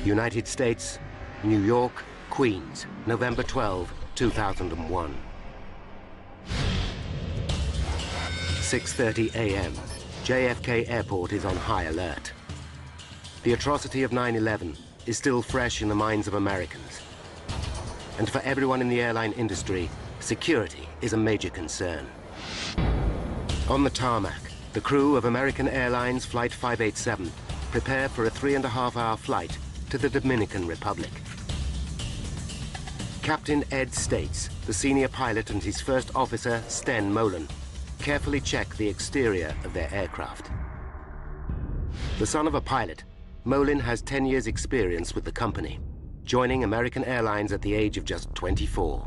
United States, New York, Queens, November 12, 2001. 6:30 a.m. JFK Airport is on high alert. The atrocity of 9/11 is still fresh in the minds of Americans. And for everyone in the airline industry, security is a major concern. On the tarmac, the crew of American Airlines Flight 587 prepare for a 3.5-hour flight to the Dominican Republic. Captain Ed States, the senior pilot, and his first officer, Sten Molen, carefully check the exterior of their aircraft. The son of a pilot, Molen has 10 years' experience with the company, joining American Airlines at the age of just 24.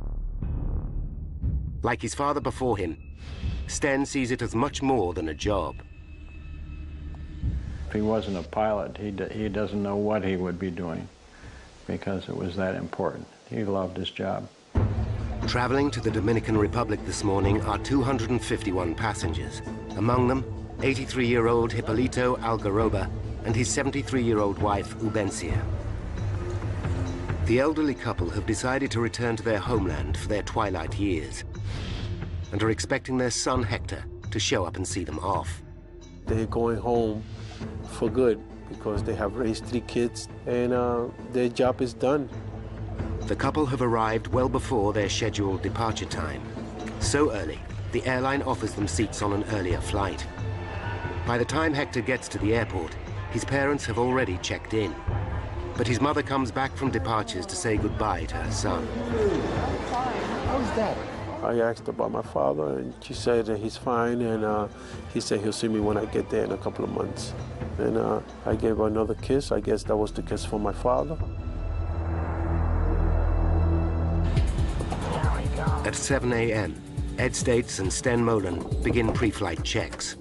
Like his father before him, Sten sees it as much more than a job. If he wasn't a pilot, he doesn't know what he would be doing because it was that important. He loved his job. Traveling to the Dominican Republic this morning are 251 passengers. Among them, 83-year-old Hipólito Algaroba and his 73-year-old wife, Ubencia. The elderly couple have decided to return to their homeland for their twilight years and are expecting their son, Hector, to show up and see them off. They're going home for good because they have raised 3 kids and their job is done. The couple have arrived well before their scheduled departure time. So early, the airline offers them seats on an earlier flight. By the time Hector gets to the airport, his parents have already checked in. But his mother comes back from departures to say goodbye to her son. I'm fine. How's Dad? I asked about my father, and she said that he's fine, and he said he'll see me when I get there in a couple of months. And I gave her another kiss. I guess that was the kiss from my father. At 7 a.m., Ed States and Sten Molen begin pre-flight checks.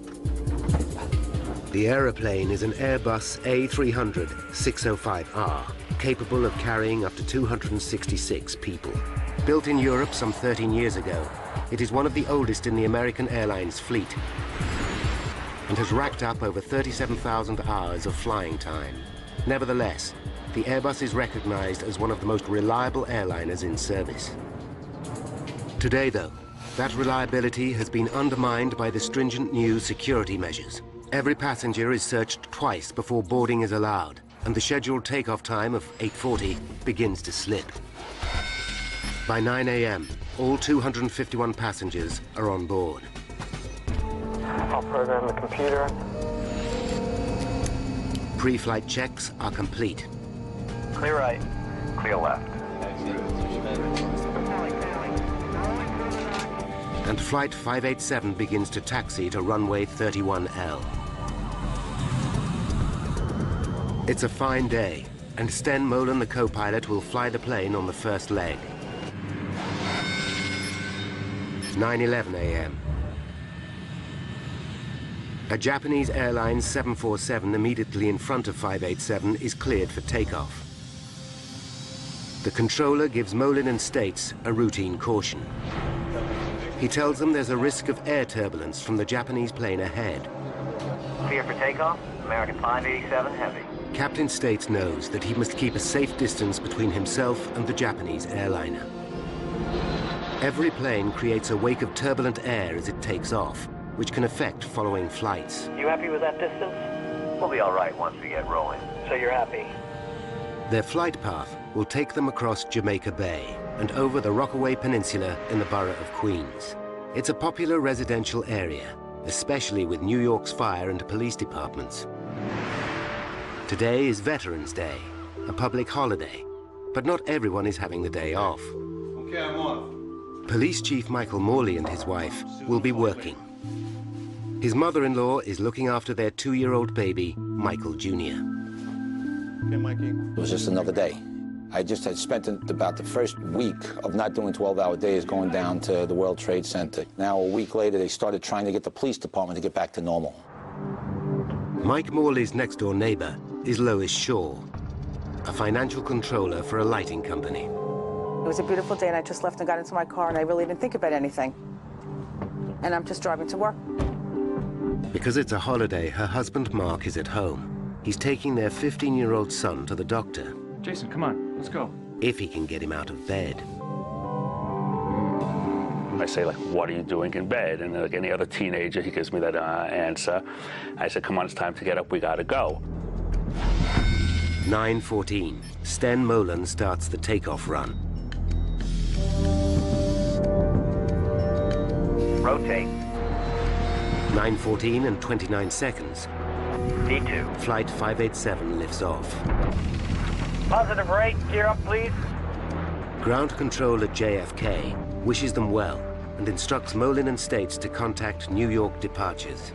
The aeroplane is an Airbus A300-605R, capable of carrying up to 266 people. Built in Europe some 13 years ago, it is one of the oldest in the American Airlines fleet and has racked up over 37,000 hours of flying time. Nevertheless, the Airbus is recognized as one of the most reliable airliners in service. Today, though, that reliability has been undermined by the stringent new security measures. Every passenger is searched twice before boarding is allowed, and the scheduled takeoff time of 8:40 begins to slip. By 9 a.m., all 251 passengers are on board. I'll program the computer. Pre-flight checks are complete. Clear right. Clear left. And Flight 587 begins to taxi to runway 31L. It's a fine day, and Sten Molen, the co-pilot, will fly the plane on the first leg. 9:11 a.m. A Japanese Airlines 747 immediately in front of 587 is cleared for takeoff. The controller gives Molen and States a routine caution. He tells them there's a risk of air turbulence from the Japanese plane ahead. Clear for takeoff. American 587 heavy. Captain States knows that he must keep a safe distance between himself and the Japanese airliner. Every plane creates a wake of turbulent air as it takes off, which can affect following flights. You happy with that distance? We'll be all right once we get rolling. So you're happy? Their flight path will take them across Jamaica Bay and over the Rockaway Peninsula in the borough of Queens. It's a popular residential area, especially with New York's fire and police departments. Today is Veterans Day, a public holiday, but not everyone is having the day off. Okay, I'm off. Police Chief Michael Morley and his wife will be working. His mother-in-law is looking after their 2-year-old baby, Michael Jr. Okay, Mikey. It was just another day. I just had spent about the first week of not doing 12-hour days going down to the World Trade Center. Now, a week later, they started trying to get the police department to get back to normal. Mike Morley's next-door neighbor is Lois Shaw, a financial controller for a lighting company. It was a beautiful day, and I just left and got into my car, and I really didn't think about anything. And I'm just driving to work. Because it's a holiday, her husband Mark is at home. He's taking their 15-year-old son to the doctor. Jason, come on, let's go. If he can get him out of bed. I say, like, what are you doing in bed? And like any other teenager, he gives me that answer. I said, come on, it's time to get up, we gotta go. 9:14, Sten Molen starts the takeoff run. Rotate. 9:14 and 29 seconds. D2. Flight 587 lifts off. Positive rate, gear up, please. Ground control at JFK wishes them well and instructs Molen and States to contact New York departures.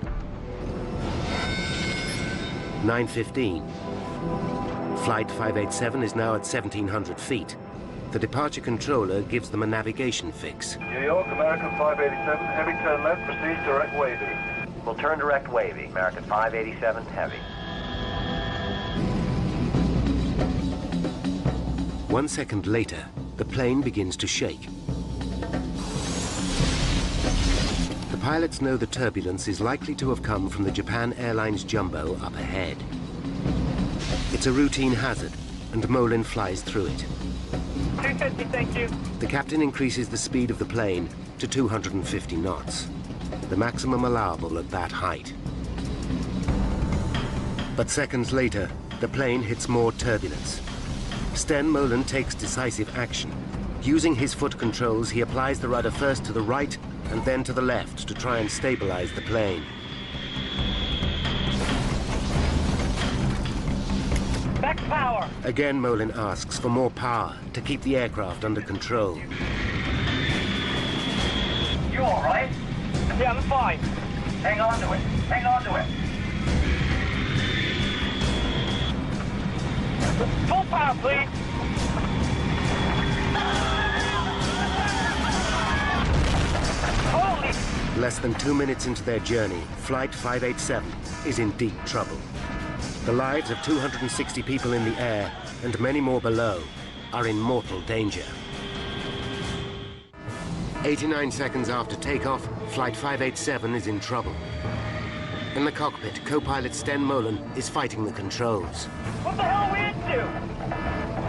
9:15. Flight 587 is now at 1,700 feet. The departure controller gives them a navigation fix. New York, American 587, heavy turn left, proceed direct wavy. We'll turn direct wavy. American 587, heavy. 1 second later, the plane begins to shake. The pilots know the turbulence is likely to have come from the Japan Airlines jumbo up ahead. It's a routine hazard, and Molen flies through it. 250, thank you. The captain increases the speed of the plane to 250 knots, the maximum allowable at that height. But seconds later, the plane hits more turbulence. Sten Molen takes decisive action. Using his foot controls, he applies the rudder first to the right and then to the left to try and stabilize the plane. Back power. Again, Molen asks for more power to keep the aircraft under control. You all right? Yeah, I'm fine. Hang on to it. Hang on to it. Full power, please. Holy! Less than 2 minutes into their journey, Flight 587 is in deep trouble. The lives of 260 people in the air and many more below are in mortal danger. 89 seconds after takeoff, Flight 587 is in trouble. In the cockpit, co-pilot Sten Molen is fighting the controls. What the hell are we into?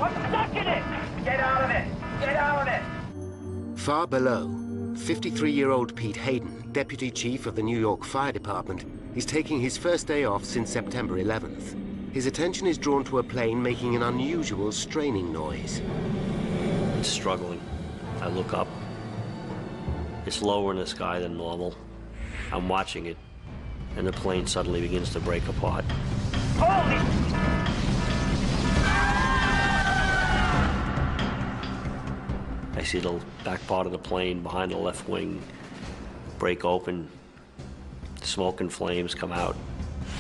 I'm stuck in it! Get out of it! Get out of it! Far below, 53-year-old Pete Hayden, Deputy Chief of the New York Fire Department, is taking his first day off since September 11th. His attention is drawn to a plane making an unusual straining noise. It's struggling. I look up. It's lower in the sky than normal. I'm watching it, and the plane suddenly begins to break apart. Holy! I see the back part of the plane behind the left wing break open. Smoke and flames come out.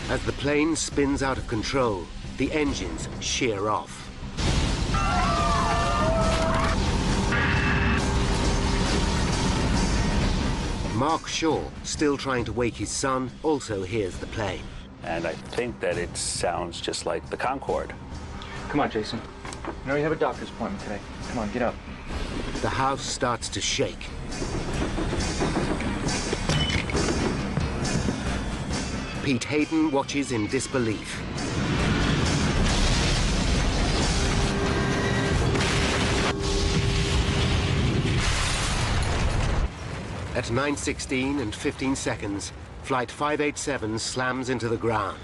As the plane spins out of control, the engines shear off. Mark Shaw, still trying to wake his son, also hears the plane. And I think that it sounds just like the Concorde. Come on, Jason. You know you have a doctor's appointment today. Come on, get up. The house starts to shake. Pete Hayden watches in disbelief. At 9:16 and 15 seconds, Flight 587 slams into the ground.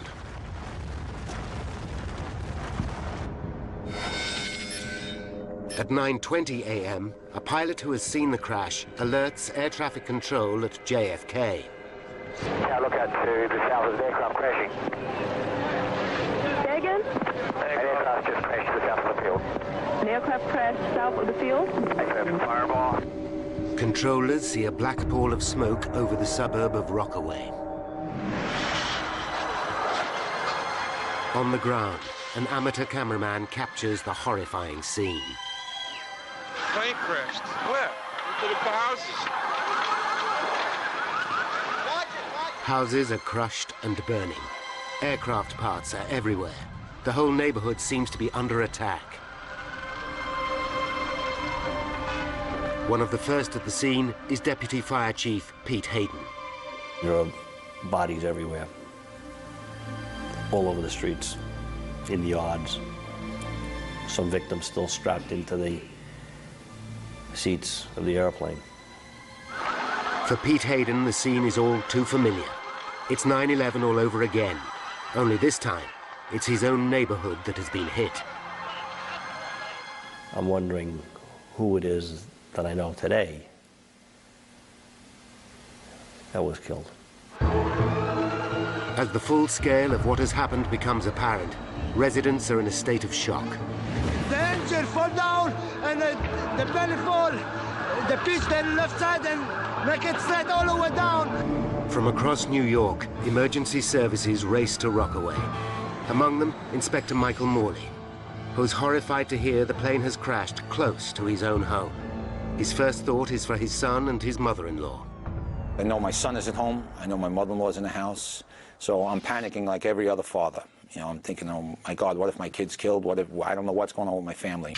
At 9:20 a.m., a pilot who has seen the crash alerts air traffic control at JFK. Now look out to the south of the aircraft crashing. Say again? An aircraft just crashed to the south of the field. An aircraft crashed south of the field? Aircraft fireball. Controllers see a black pall of smoke over the suburb of Rockaway. On the ground, an amateur cameraman captures the horrifying scene. Plane crashed. Where? Into the houses. Houses are crushed and burning. Aircraft parts are everywhere. The whole neighborhood seems to be under attack. One of the first at the scene is Deputy Fire Chief Pete Hayden. There are bodies everywhere, all over the streets, in the yards. some victims still strapped into the seats of the airplane. For Pete Hayden, the scene is all too familiar. It's 9/11 all over again, only this time, it's his own neighborhood that has been hit. I'm wondering who it is that I know today that was killed. As the full scale of what has happened becomes apparent, residents are in a state of shock. The engine fall down and the belly fall, the piston left side and make it slide all the way down. From across New York, emergency services race to Rockaway. Among them, Inspector Michael Morley, who's horrified to hear the plane has crashed close to his own home. His first thought is for his son and his mother-in-law. I know my son is at home. I know my mother-in-law's in the house. So I'm panicking like every other father. You know, I'm thinking, oh my God, what if my kid's killed? What if, I don't know what's going on with my family.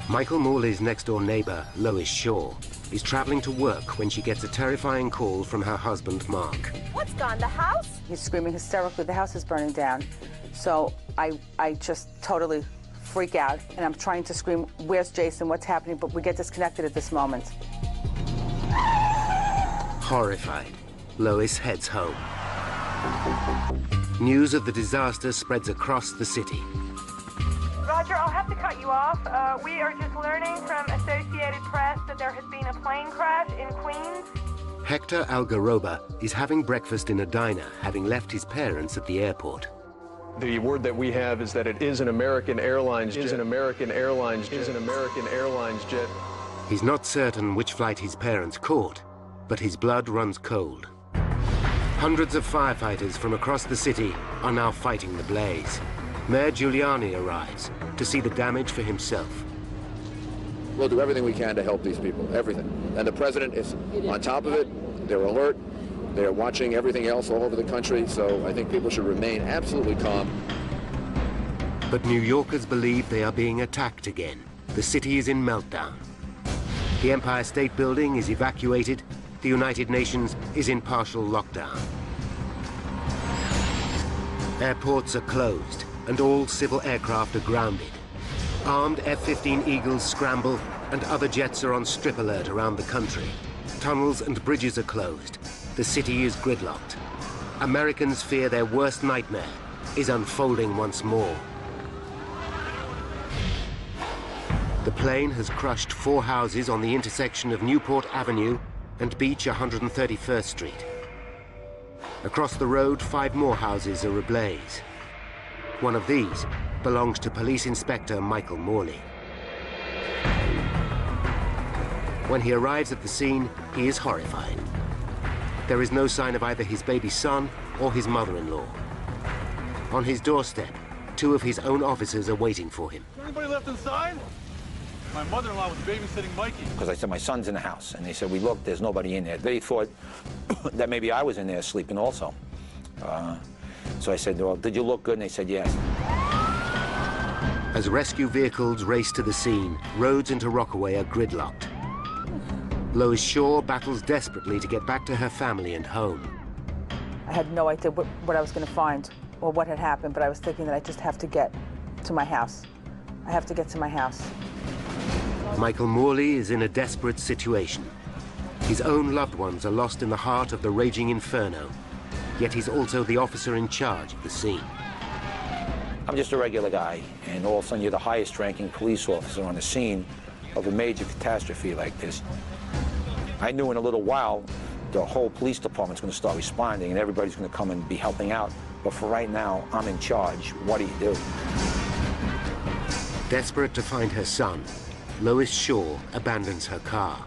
Michael Morley's next-door neighbor, Lois Shaw, is traveling to work when she gets a terrifying call from her husband, Mark. What's gone, the house? He's screaming hysterically, the house is burning down. So I just totally freak out, and I'm trying to scream, where's Jason, what's happening? But we get disconnected at this moment. Horrified, Lois heads home. News of the disaster spreads across the city. Roger, I'll have to cut you off. We are just learning from Associated Press that there has been a plane crash in Queens. Hector Algaroba is having breakfast in a diner, having left his parents at the airport. The word that we have is that it is an American Airlines jet. He's not certain which flight his parents caught, but his blood runs cold. Hundreds of firefighters from across the city are now fighting the blaze. Mayor Giuliani arrives to see the damage for himself. We'll do everything we can to help these people, everything. And the president is on top of it. They're alert. They're watching everything else all over the country, so I think people should remain absolutely calm. But New Yorkers believe they are being attacked again. The city is in meltdown. The Empire State Building is evacuated. The United Nations is in partial lockdown. Airports are closed, and all civil aircraft are grounded. Armed F-15 Eagles scramble, and other jets are on strip alert around the country. Tunnels and bridges are closed. The city is gridlocked. Americans fear their worst nightmare is unfolding once more. The plane has crushed 4 houses on the intersection of Newport Avenue and Beach 131st Street. Across the road, 5 more houses are ablaze. One of these belongs to Police Inspector Michael Morley. When he arrives at the scene, he is horrified. There is no sign of either his baby son or his mother-in-law. On his doorstep, 2 of his own officers are waiting for him. Is there anybody left inside? My mother-in-law was babysitting Mikey. Because I said, my son's in the house. And they said, we looked, there's nobody in there. They thought that maybe I was in there sleeping also. So I said, well, did you look good? And they said, yes. As rescue vehicles race to the scene, roads into Rockaway are gridlocked. Lois Shaw battles desperately to get back to her family and home. I had no idea what I was going to find or what had happened, but I was thinking that I just have to get to my house. I have to get to my house. Michael Morley is in a desperate situation. His own loved ones are lost in the heart of the raging inferno, yet he's also the officer in charge of the scene. I'm just a regular guy, and all of a sudden you're the highest-ranking police officer on the scene of a major catastrophe like this. I knew in a little while the whole police department's going to start responding and everybody's going to come and be helping out. But for right now, I'm in charge. What do you do? Desperate to find her son, Lois Shaw abandons her car.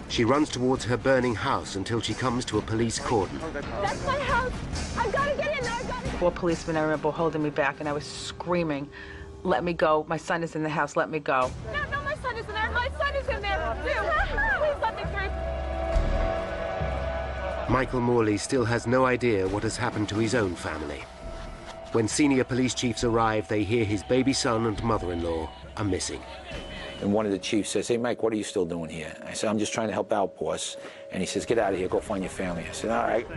She runs towards her burning house until she comes to a police cordon. That's my house. I've got to get in there. 4 policemen, I remember, holding me back, and I was screaming, let me go. My son is in the house. Let me go. No, my son is in there. My son is in there, too. Please let me through. Michael Morley still has no idea what has happened to his own family. When senior police chiefs arrive, they hear his baby son and mother-in-law are missing. And one of the chiefs says, hey, Mike, what are you still doing here? I said, I'm just trying to help out, boss. And he says, get out of here, go find your family. I said, all right.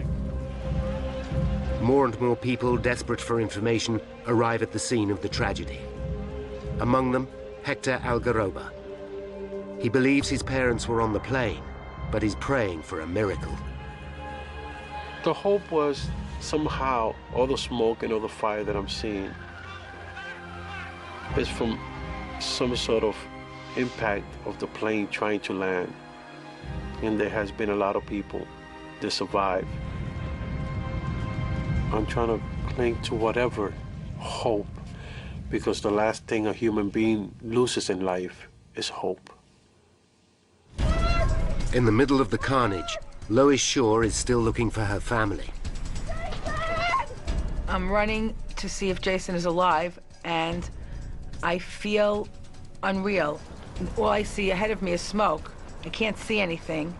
More and more people, desperate for information, arrive at the scene of the tragedy. Among them, Hector Algaroba. He believes his parents were on the plane, but he's praying for a miracle. The hope was somehow all the smoke and all the fire that I'm seeing is from some sort of impact of the plane trying to land. And there has been a lot of people that survive. I'm trying to cling to whatever hope, because the last thing a human being loses in life is hope. In the middle of the carnage, Lois Shaw is still looking for her family. I'm running to see if Jason is alive, and I feel unreal. All I see ahead of me is smoke. I can't see anything.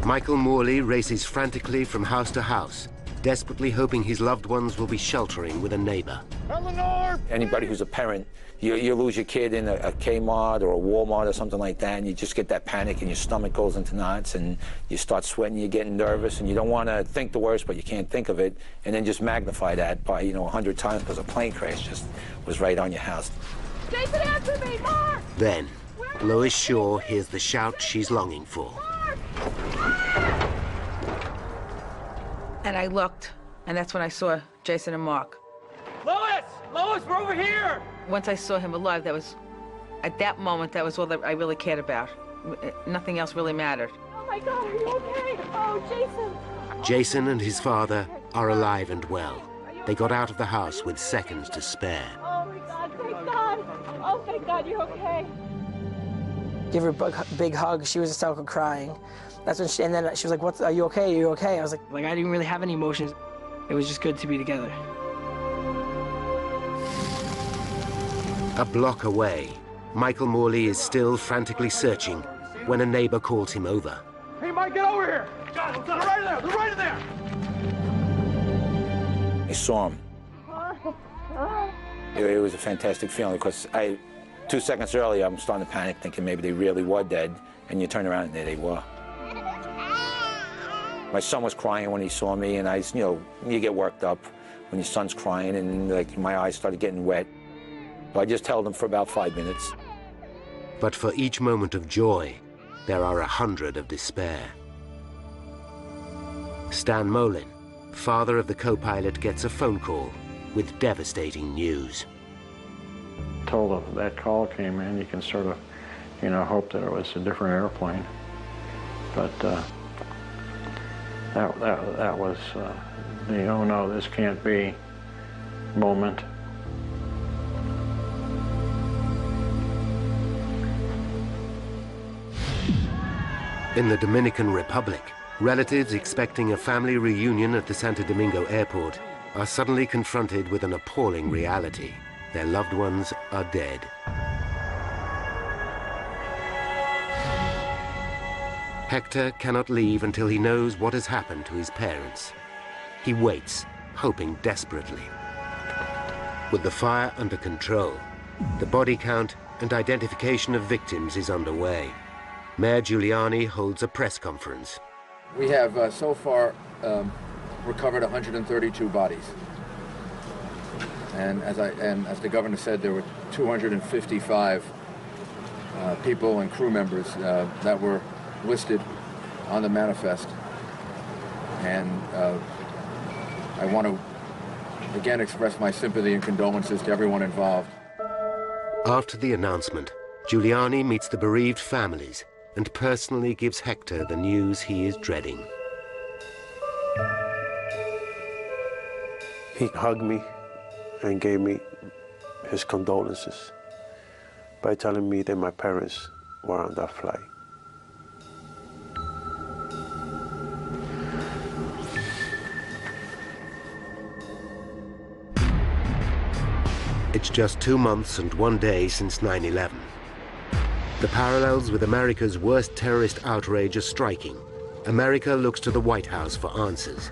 Michael Morley races frantically from house to house, desperately hoping his loved ones will be sheltering with a neighbor. Eleanor! Anybody who's a parent, you lose your kid in a Kmart or a Walmart or something like that, and you just get that panic and your stomach goes into knots and you start sweating, you're getting nervous, and you don't want to think the worst, but you can't think of it, and then just magnify that by, 100 times because a plane crash just was right on your house. Jason, answer me, Mark! Then, Lois Shaw hears the shout she's longing for. And I looked, and that's when I saw Jason and Mark. Lois! Lois, we're over here! Once I saw him alive, at that moment, that was all that I really cared about. Nothing else really mattered. Oh my God, are you okay? Oh, Jason! Jason and his father are alive and well. They got out of the house with seconds to spare. Oh my God, thank God! Oh, thank God, you're okay. Give her a big hug. She was hysterical crying. That's when and then she was like, "Are you okay? Are you okay?" I was like, I didn't really have any emotions. It was just good to be together. A block away, Michael Morley is still frantically searching when a neighbor calls him over. Hey, Mike, get over here! God, they're right in there! They're right in there! I saw him. It was a fantastic feeling because 2 seconds earlier, I'm starting to panic, thinking maybe they really were dead, and you turn around and there they were. My son was crying when he saw me, and you get worked up when your son's crying, and my eyes started getting wet. So I just held him for about 5 minutes. But for each moment of joy, there are 100 of despair. Stan Molin, father of the co-pilot, gets a phone call with devastating news. Until that call came in, you can sort of, hope that it was a different airplane. But that was the oh no, this can't be moment. In the Dominican Republic, relatives expecting a family reunion at the Santo Domingo airport are suddenly confronted with an appalling reality. Their loved ones are dead. Hector cannot leave until he knows what has happened to his parents. He waits, hoping desperately. With the fire under control, the body count and identification of victims is underway. Mayor Giuliani holds a press conference. We have so far recovered 132 bodies. And as the governor said, there were 255 people and crew members that were listed on the manifest. And I want to again express my sympathy and condolences to everyone involved. After the announcement, Giuliani meets the bereaved families and personally gives Hector the news he is dreading. He hugged me and gave me his condolences by telling me that my parents were on that flight. It's just 2 months and 1 day since 9/11. The parallels with America's worst terrorist outrage are striking. America looks to the White House for answers.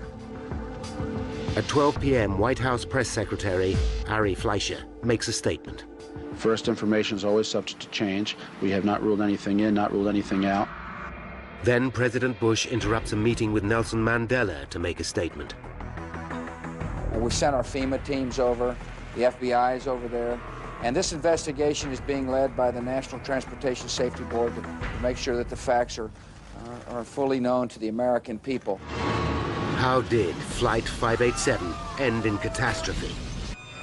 At 12 p.m., White House Press Secretary Ari Fleischer makes a statement. First, information is always subject to change. We have not ruled anything in, not ruled anything out. Then President Bush interrupts a meeting with Nelson Mandela to make a statement. We sent our FEMA teams over. The FBI is over there. And this investigation is being led by the National Transportation Safety Board to make sure that the facts are fully known to the American people. How did Flight 587 end in catastrophe?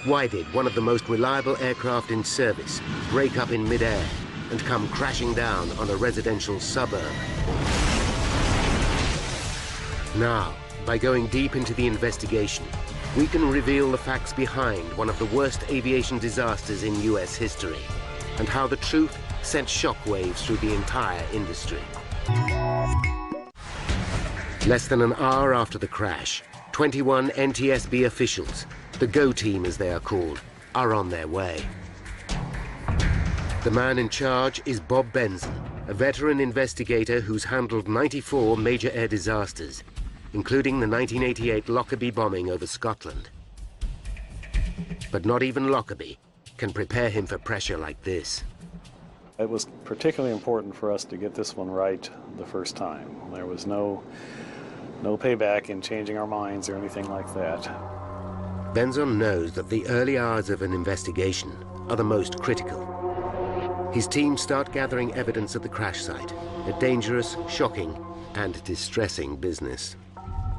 Why did one of the most reliable aircraft in service break up in midair and come crashing down on a residential suburb? Now, by going deep into the investigation, we can reveal the facts behind one of the worst aviation disasters in US history, and how the truth sent shockwaves through the entire industry. Less than an hour after the crash, 21 NTSB officials, the GO team as they are called, are on their way. The man in charge is Bob Benson, a veteran investigator who's handled 94 major air disasters, including the 1988 Lockerbie bombing over Scotland. But not even Lockerbie can prepare him for pressure like this. It was particularly important for us to get this one right the first time. There was no payback in changing our minds or anything like that. Benson knows that the early hours of an investigation are the most critical. His team start gathering evidence at the crash site, a dangerous, shocking, and distressing business.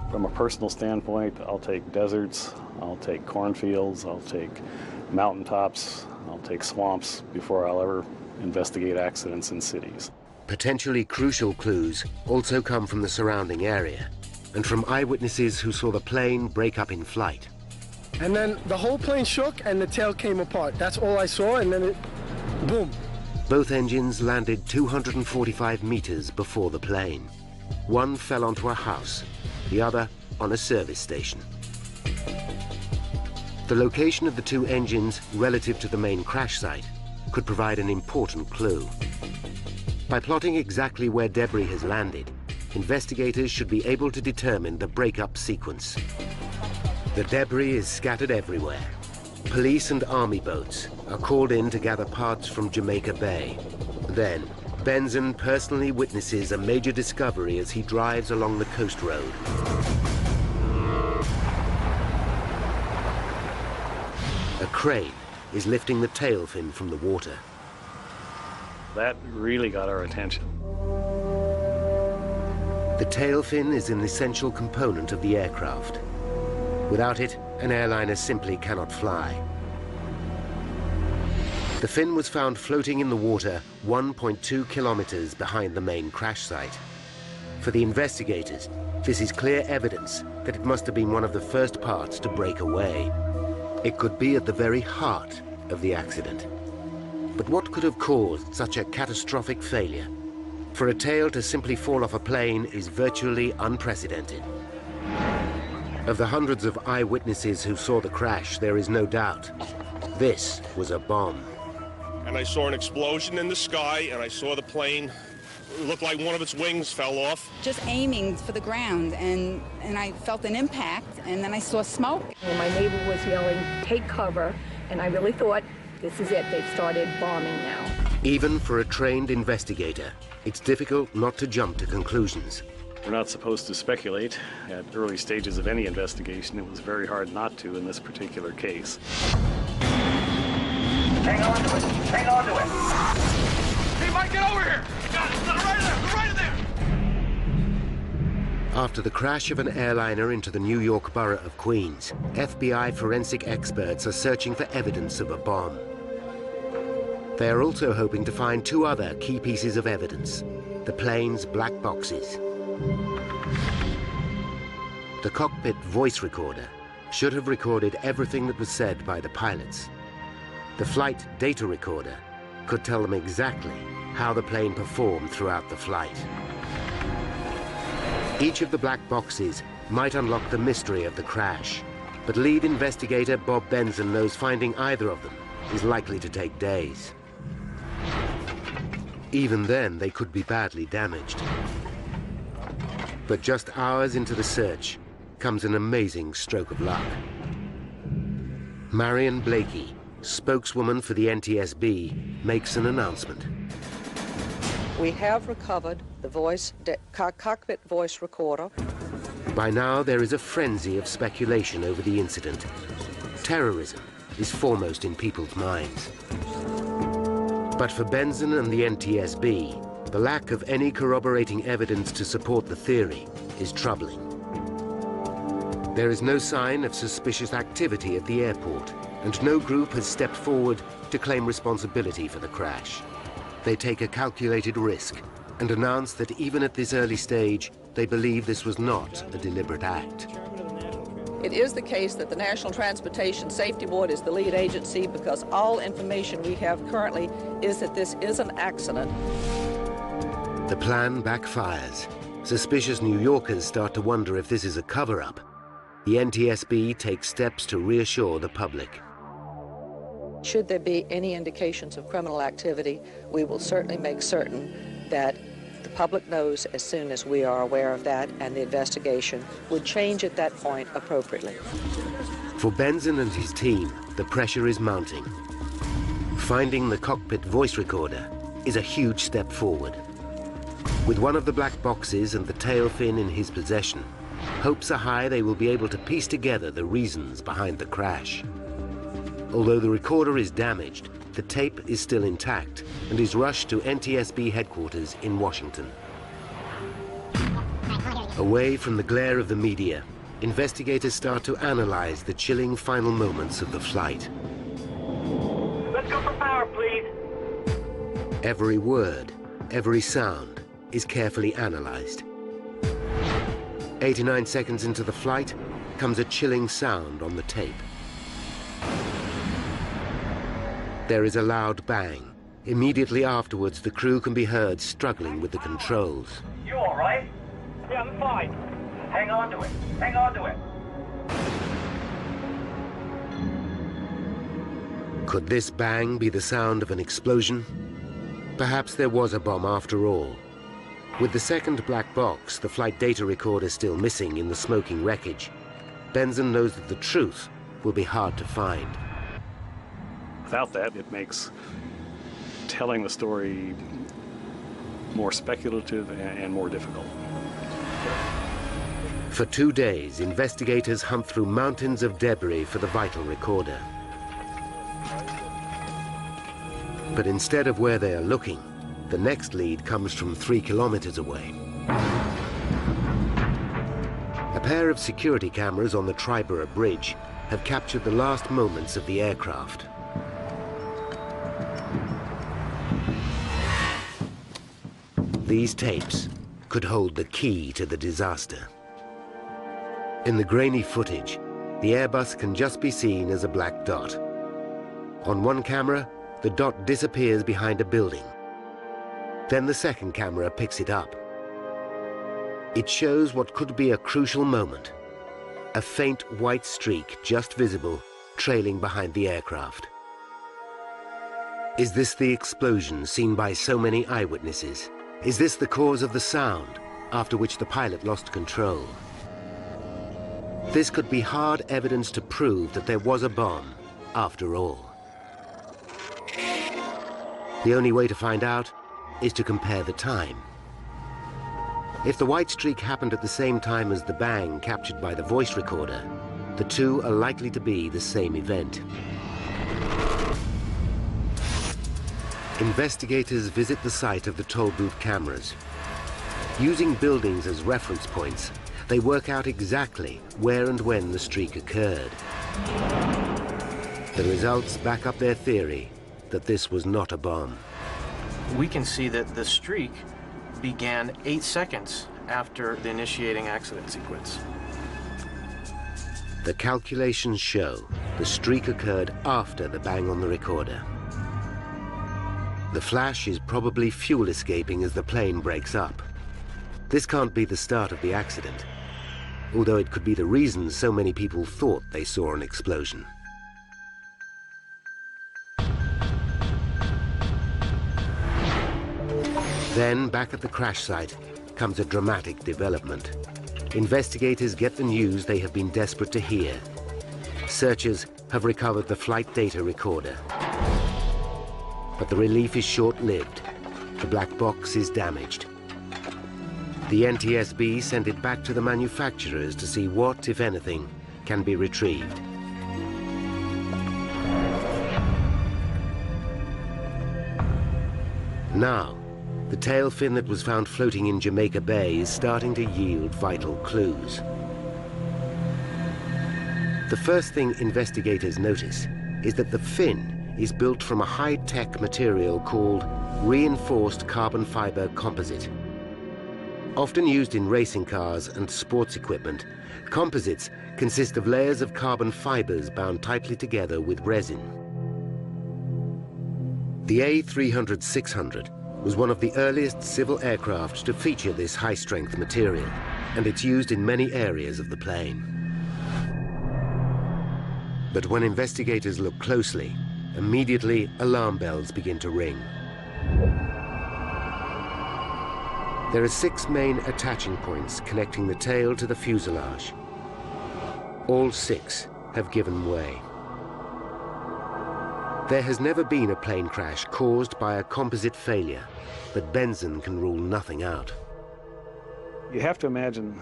From a personal standpoint, I'll take deserts, I'll take cornfields, I'll take mountaintops, I'll take swamps before I'll ever investigate accidents in cities. Potentially crucial clues also come from the surrounding area and from eyewitnesses who saw the plane break up in flight. And then the whole plane shook and the tail came apart. That's all I saw, and then it, boom. Both engines landed 245 meters before the plane. One fell onto a house, the other on a service station. The location of the two engines relative to the main crash site could provide an important clue. By plotting exactly where debris has landed, investigators should be able to determine the breakup sequence. The debris is scattered everywhere. Police and army boats are called in to gather parts from Jamaica Bay. Then, Benson personally witnesses a major discovery as he drives along the coast road. A crane is lifting the tail fin from the water. That really got our attention. The tail fin is an essential component of the aircraft. Without it, an airliner simply cannot fly. The fin was found floating in the water 1.2 kilometers behind the main crash site. For the investigators, this is clear evidence that it must have been one of the first parts to break away. It could be at the very heart of the accident. But what could have caused such a catastrophic failure? For a tail to simply fall off a plane is virtually unprecedented. Of the hundreds of eyewitnesses who saw the crash, there is no doubt. This was a bomb. And I saw an explosion in the sky, and I saw the plane. It looked like one of its wings fell off. Just aiming for the ground, and I felt an impact, and then I saw smoke. Well, my neighbor was yelling, "Take cover," and I really thought, this is it, they've started bombing now. Even for a trained investigator, it's difficult not to jump to conclusions. We're not supposed to speculate at early stages of any investigation. It was very hard not to in this particular case. Hang on to it. Hang on to it. Hey, Mike, get over here. Got it. Right there. Right there. After the crash of an airliner into the New York borough of Queens, FBI forensic experts are searching for evidence of a bomb. They are also hoping to find two other key pieces of evidence: the plane's black boxes. The cockpit voice recorder should have recorded everything that was said by the pilots. The flight data recorder could tell them exactly how the plane performed throughout the flight. Each of the black boxes might unlock the mystery of the crash, but lead investigator Bob Benson knows finding either of them is likely to take days. Even then, they could be badly damaged. But just hours into the search comes an amazing stroke of luck. Marion Blakey, spokeswoman for the NTSB, makes an announcement. We have recovered the cockpit voice recorder. By now, there is a frenzy of speculation over the incident. Terrorism, is foremost in people's minds. But for Benson and the NTSB, the lack of any corroborating evidence to support the theory is troubling. There is no sign of suspicious activity at the airport, and no group has stepped forward to claim responsibility for the crash. They take a calculated risk and announce that even at this early stage, they believe this was not a deliberate act. It is the case that the National Transportation Safety Board is the lead agency because all information we have currently is that this is an accident. The plan backfires. Suspicious New Yorkers start to wonder if this is a cover-up. The NTSB takes steps to reassure the public. Should there be any indications of criminal activity, we will certainly make certain that the public knows as soon as we are aware of that, and the investigation would change at that point appropriately. For Benson and his team, the pressure is mounting. Finding the cockpit voice recorder is a huge step forward. With one of the black boxes and the tail fin in his possession, hopes are high they will be able to piece together the reasons behind the crash. Although the recorder is damaged, the tape is still intact and is rushed to NTSB headquarters in Washington. Away from the glare of the media, investigators start to analyze the chilling final moments of the flight. Let's go for power, please. Every word, every sound is carefully analyzed. 89 seconds into the flight comes a chilling sound on the tape. There is a loud bang. Immediately afterwards, the crew can be heard struggling with the controls. You all right? Yeah, I'm fine. Hang on to it. Hang on to it. Could this bang be the sound of an explosion? Perhaps there was a bomb after all. With the second black box, the flight data recorder still missing in the smoking wreckage, Benson knows that the truth will be hard to find. Without that, it makes telling the story more speculative and more difficult. For 2 days, investigators hunt through mountains of debris for the vital recorder. But instead of where they are looking, the next lead comes from 3 kilometers away. A pair of security cameras on the Triborough Bridge have captured the last moments of the aircraft. These tapes could hold the key to the disaster. In the grainy footage, the Airbus can just be seen as a black dot. On one camera, the dot disappears behind a building. Then the second camera picks it up. It shows what could be a crucial moment. A faint white streak just visible, trailing behind the aircraft. Is this the explosion seen by so many eyewitnesses? Is this the cause of the sound, after which the pilot lost control? This could be hard evidence to prove that there was a bomb, after all. The only way to find out is to compare the time. If the white streak happened at the same time as the bang captured by the voice recorder, the two are likely to be the same event. Investigators visit the site of the toll booth cameras. Using buildings as reference points, they work out exactly where and when the streak occurred. The results back up their theory that this was not a bomb. We can see that the streak began 8 seconds after the initiating accident sequence. The calculations show the streak occurred after the bang on the recorder. The flash is probably fuel escaping as the plane breaks up. This can't be the start of the accident, although it could be the reason so many people thought they saw an explosion. Then, back at the crash site, comes a dramatic development. Investigators get the news they have been desperate to hear. Searchers have recovered the flight data recorder. But the relief is short-lived. The black box is damaged. The NTSB sent it back to the manufacturers to see what, if anything, can be retrieved. Now, the tail fin that was found floating in Jamaica Bay is starting to yield vital clues. The first thing investigators notice is that the fin is built from a high-tech material called reinforced carbon fiber composite. Often used in racing cars and sports equipment, composites consist of layers of carbon fibers bound tightly together with resin. The A300-600 was one of the earliest civil aircraft to feature this high-strength material, and it's used in many areas of the plane. But when investigators look closely, immediately alarm bells begin to ring. There are 6 main attaching points connecting the tail to the fuselage. All 6 have given way. There has never been a plane crash caused by a composite failure, but Benson can rule nothing out. You have to imagine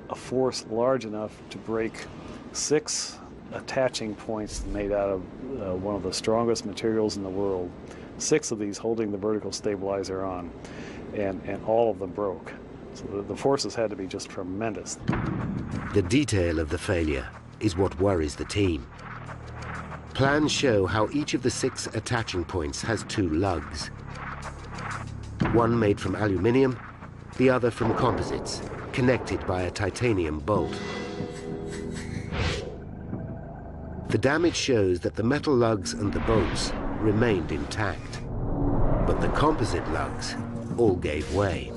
a force large enough to break 6 attaching points made out of one of the strongest materials in the world, 6 of these holding the vertical stabilizer on, and all of them broke. So the forces had to be just tremendous. The detail of the failure is what worries the team. Plans show how each of the 6 attaching points has 2 lugs. One made from aluminium, the other from composites, connected by a titanium bolt. The damage shows that the metal lugs and the bolts remained intact, but the composite lugs all gave way.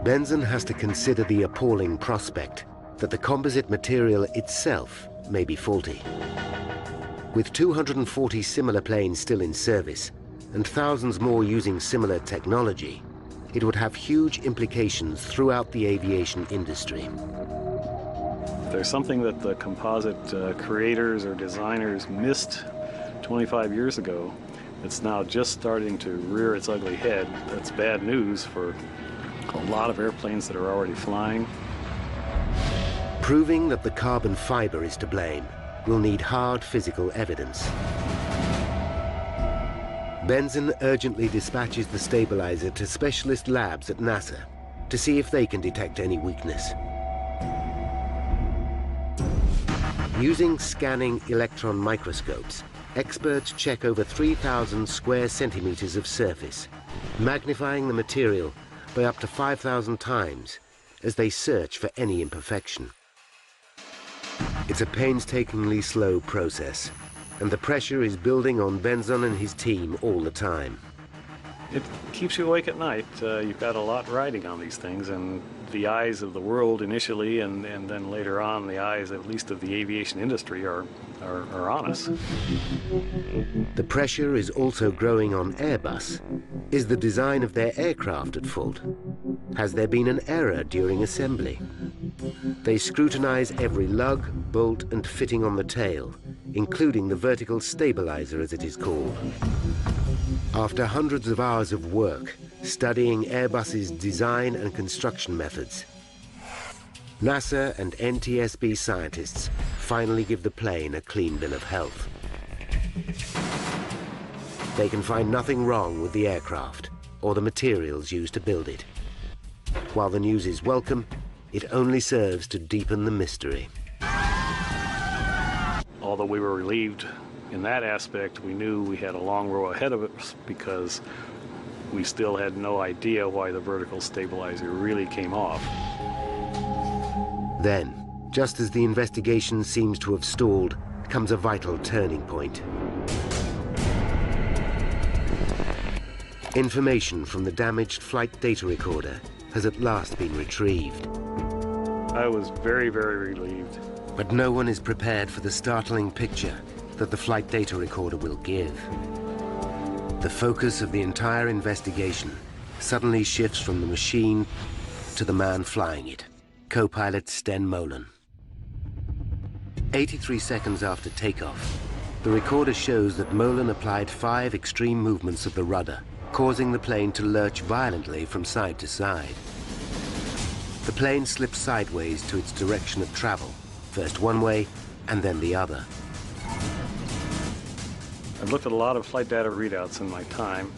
Benson has to consider the appalling prospect that the composite material itself may be faulty. With 240 similar planes still in service and thousands more using similar technology, it would have huge implications throughout the aviation industry. There's something that the composite creators or designers missed 25 years ago. It's now just starting to rear its ugly head. That's bad news for a lot of airplanes that are already flying. Proving that the carbon fiber is to blame will need hard physical evidence. Benson urgently dispatches the stabilizer to specialist labs at NASA to see if they can detect any weakness. Using scanning electron microscopes, experts check over 3,000 square centimeters of surface, magnifying the material by up to 5,000 times as they search for any imperfection. It's a painstakingly slow process, and the pressure is building on Benson and his team all the time. It keeps you awake at night. You've got a lot riding on these things, and the eyes of the world initially, and then later on, the eyes at least of the aviation industry are on us. The pressure is also growing on Airbus. Is the design of their aircraft at fault? Has there been an error during assembly? They scrutinize every lug, bolt, and fitting on the tail, including the vertical stabilizer, as it is called. After hundreds of hours of work studying Airbus's design and construction methods, NASA and NTSB scientists finally give the plane a clean bill of health. They can find nothing wrong with the aircraft or the materials used to build it. While the news is welcome, it only serves to deepen the mystery. Although we were relieved in that aspect, we knew we had a long row ahead of us because we still had no idea why the vertical stabilizer really came off. Then, just as the investigation seems to have stalled, comes a vital turning point. Information from the damaged flight data recorder has at last been retrieved. I was very, very relieved. But no one is prepared for the startling picture that the flight data recorder will give. The focus of the entire investigation suddenly shifts from the machine to the man flying it, co-pilot Sten Molen. 83 seconds after takeoff, the recorder shows that Molen applied 5 extreme movements of the rudder, causing the plane to lurch violently from side to side. The plane slips sideways to its direction of travel, first one way and then the other. I've looked at a lot of flight data readouts in my time.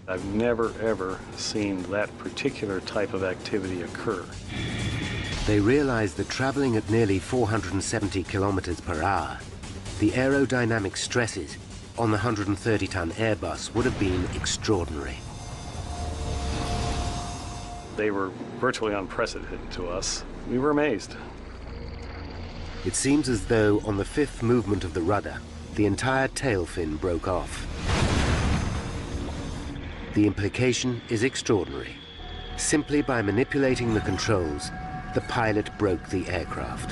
I've never, ever seen that particular type of activity occur. They realized that traveling at nearly 470 kilometers per hour, the aerodynamic stresses on the 130-ton Airbus would have been extraordinary. They were virtually unprecedented to us. We were amazed. It seems as though on the fifth movement of the rudder, the entire tail fin broke off. The implication is extraordinary. Simply by manipulating the controls, the pilot broke the aircraft.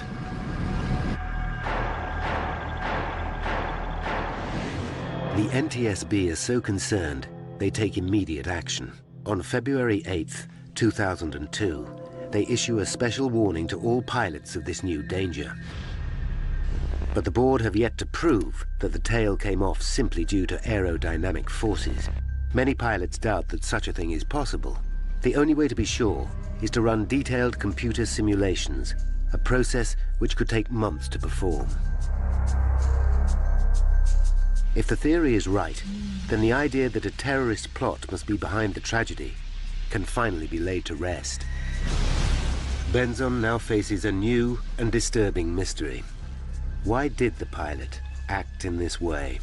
The NTSB is so concerned, they take immediate action. On February 8th, 2002, they issue a special warning to all pilots of this new danger. But the board have yet to prove that the tail came off simply due to aerodynamic forces. Many pilots doubt that such a thing is possible. The only way to be sure is to run detailed computer simulations, a process which could take months to perform. If the theory is right, then the idea that a terrorist plot must be behind the tragedy can finally be laid to rest. Benzon now faces a new and disturbing mystery. Why did the pilot act in this way?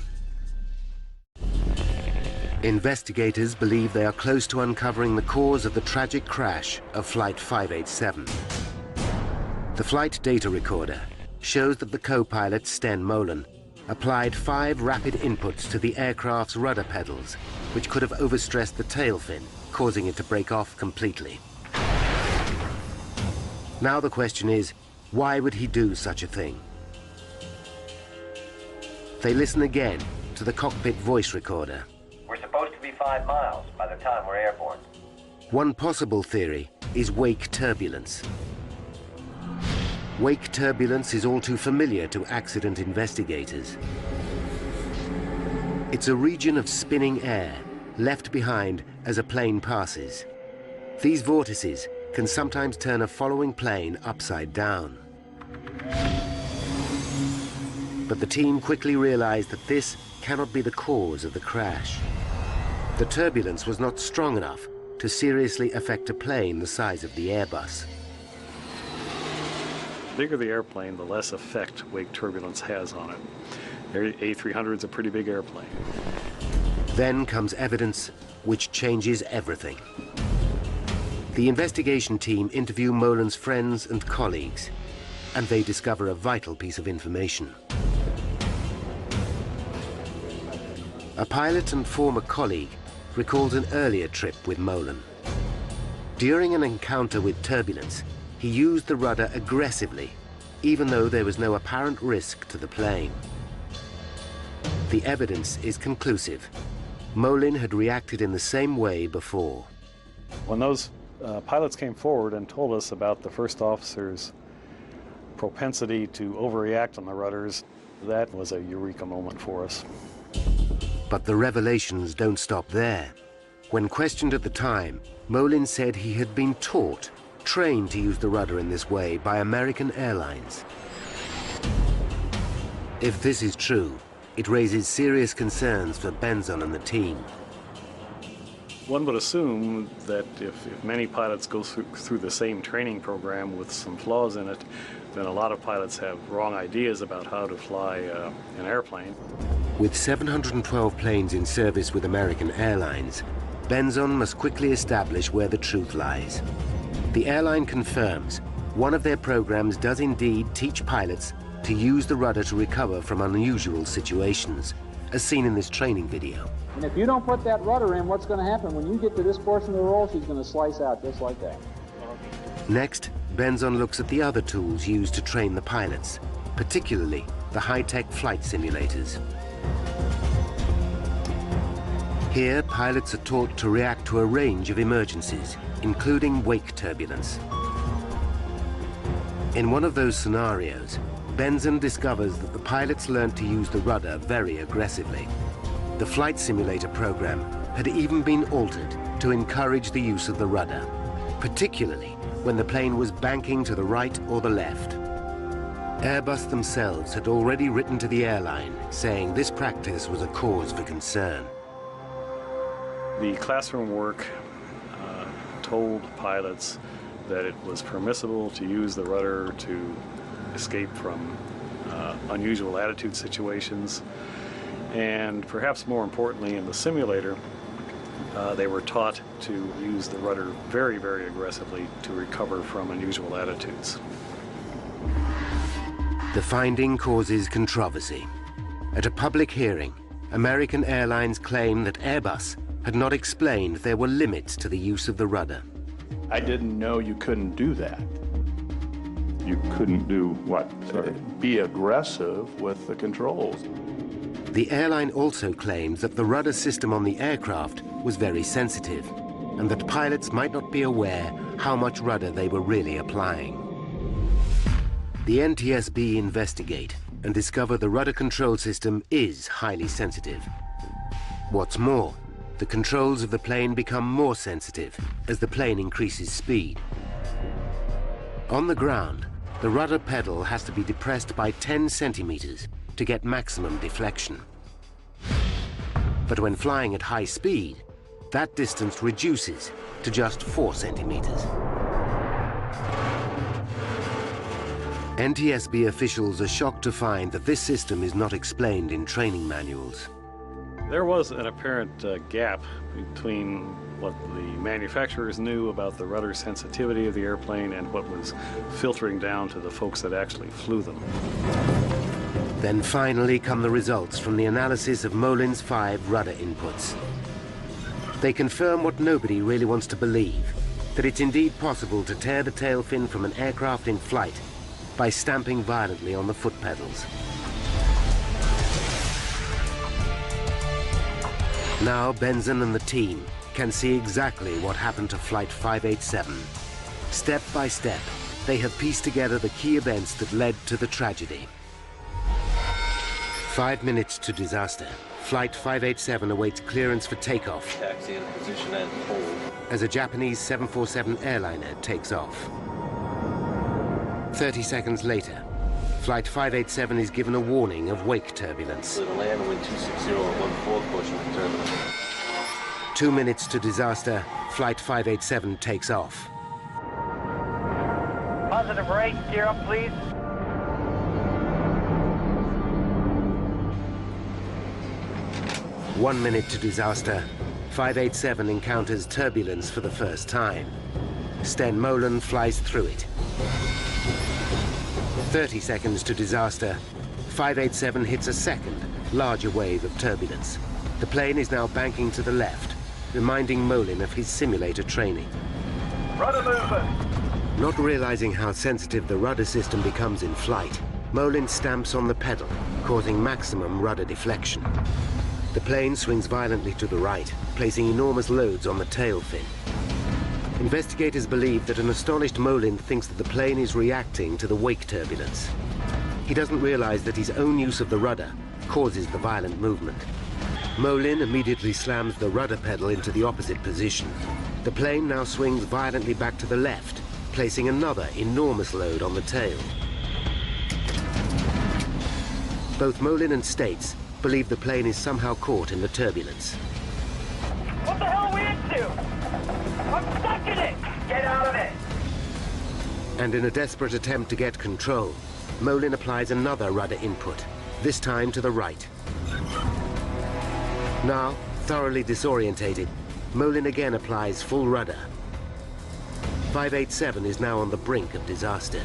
Investigators believe they are close to uncovering the cause of the tragic crash of Flight 587. The flight data recorder shows that the co-pilot, Sten Molen, applied 5 rapid inputs to the aircraft's rudder pedals, which could have overstressed the tail fin, causing it to break off completely. Now the question is, why would he do such a thing? They listen again to the cockpit voice recorder. We're supposed to be 5 miles by the time we're airborne. One possible theory is wake turbulence. Wake turbulence is all too familiar to accident investigators. It's a region of spinning air left behind as a plane passes. These vortices can sometimes turn a following plane upside down. But the team quickly realized that this cannot be the cause of the crash. The turbulence was not strong enough to seriously affect a plane the size of the Airbus. The bigger the airplane, the less effect wake turbulence has on it. A300 is a pretty big airplane. Then comes evidence which changes everything. The investigation team interview Molen's friends and colleagues, and they discover a vital piece of information. A pilot and former colleague recalls an earlier trip with Molen. During an encounter with turbulence, he used the rudder aggressively, even though there was no apparent risk to the plane. The evidence is conclusive. Molen had reacted in the same way before. When those pilots came forward and told us about the first officer's propensity to overreact on the rudders, that was a eureka moment for us. But the revelations don't stop there. When questioned at the time, Molen said he had been trained to use the rudder in this way by American Airlines. If this is true, it raises serious concerns for Benzon and the team. One would assume that if many pilots go through the same training program with some flaws in it, then a lot of pilots have wrong ideas about how to fly an airplane. With 712 planes in service with American Airlines, Benzon must quickly establish where the truth lies. The airline confirms one of their programs does indeed teach pilots to use the rudder to recover from unusual situations, as seen in this training video. And if you don't put that rudder in, what's going to happen? When you get to this portion of the roll, she's going to slice out just like that. Next, Benzon looks at the other tools used to train the pilots, particularly the high-tech flight simulators. Here, pilots are taught to react to a range of emergencies, including wake turbulence. In one of those scenarios, Benzon discovers that the pilots learned to use the rudder very aggressively. The flight simulator program had even been altered to encourage the use of the rudder, particularly when the plane was banking to the right or the left. Airbus themselves had already written to the airline saying this practice was a cause for concern. The classroom work told pilots that it was permissible to use the rudder to escape from unusual attitude situations, and perhaps more importantly, in the simulator, they were taught to use the rudder very, very aggressively to recover from unusual attitudes. The finding causes controversy. At a public hearing, American Airlines claimed that Airbus had not explained there were limits to the use of the rudder. I didn't know you couldn't do that. You couldn't do what? Be aggressive with the controls. The airline also claimed that the rudder system on the aircraft was very sensitive, and that pilots might not be aware how much rudder they were really applying. The NTSB investigate and discover the rudder control system is highly sensitive. What's more, the controls of the plane become more sensitive as the plane increases speed. On the ground, the rudder pedal has to be depressed by 10 centimeters to get maximum deflection. But when flying at high speed, that distance reduces to just 4 centimeters. NTSB officials are shocked to find that this system is not explained in training manuals. There was an apparent gap between what the manufacturers knew about the rudder sensitivity of the airplane and what was filtering down to the folks that actually flew them. Then finally come the results from the analysis of Molin's 5 rudder inputs. They confirm what nobody really wants to believe, that it's indeed possible to tear the tail fin from an aircraft in flight by stamping violently on the foot pedals. Now Benson and the team can see exactly what happened to Flight 587. Step by step, they have pieced together the key events that led to the tragedy. 5 minutes to disaster. Flight 587 awaits clearance for takeoff. Taxi in position and hold. As a Japanese 747 airliner takes off. 30 seconds later, Flight 587 is given a warning of wake turbulence. Clear to land, wind 260 at 1/4, caution for turbulence. 2 minutes to disaster, Flight 587 takes off. Positive rate, gear up, please. One minute to disaster, 587 encounters turbulence for the first time. Sten Molin flies through it. 30 seconds to disaster, 587 hits a second, larger wave of turbulence. The plane is now banking to the left, reminding Molin of his simulator training. Rudder movement. Not realizing how sensitive the rudder system becomes in flight, Molin stamps on the pedal, causing maximum rudder deflection. The plane swings violently to the right, placing enormous loads on the tail fin. Investigators believe that an astonished Molin thinks that the plane is reacting to the wake turbulence. He doesn't realize that his own use of the rudder causes the violent movement. Molin immediately slams the rudder pedal into the opposite position. The plane now swings violently back to the left, placing another enormous load on the tail. Both Molin and States believe the plane is somehow caught in the turbulence. What the hell are we into? I'm stuck in it! Get out of it! And in a desperate attempt to get control, Molin applies another rudder input, this time to the right. Now, thoroughly disorientated, Molin again applies full rudder. 587 is now on the brink of disaster.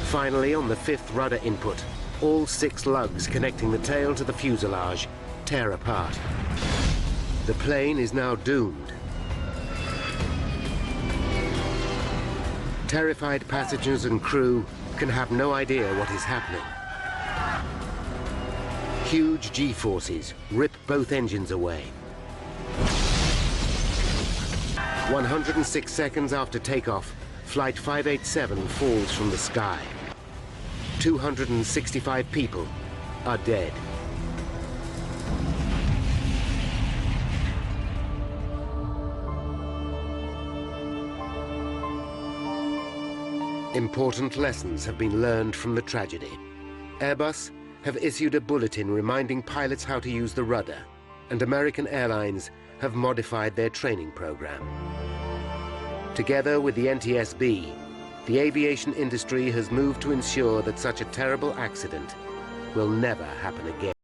Finally, on the 5th rudder input, all 6 lugs connecting the tail to the fuselage tear apart. The plane is now doomed. Terrified passengers and crew can have no idea what is happening. Huge G-forces rip both engines away. 106 seconds after takeoff, Flight 587 falls from the sky. 265 people are dead. Important lessons have been learned from the tragedy. Airbus have issued a bulletin reminding pilots how to use the rudder, and American Airlines have modified their training program. Together with the NTSB, the aviation industry has moved to ensure that such a terrible accident will never happen again.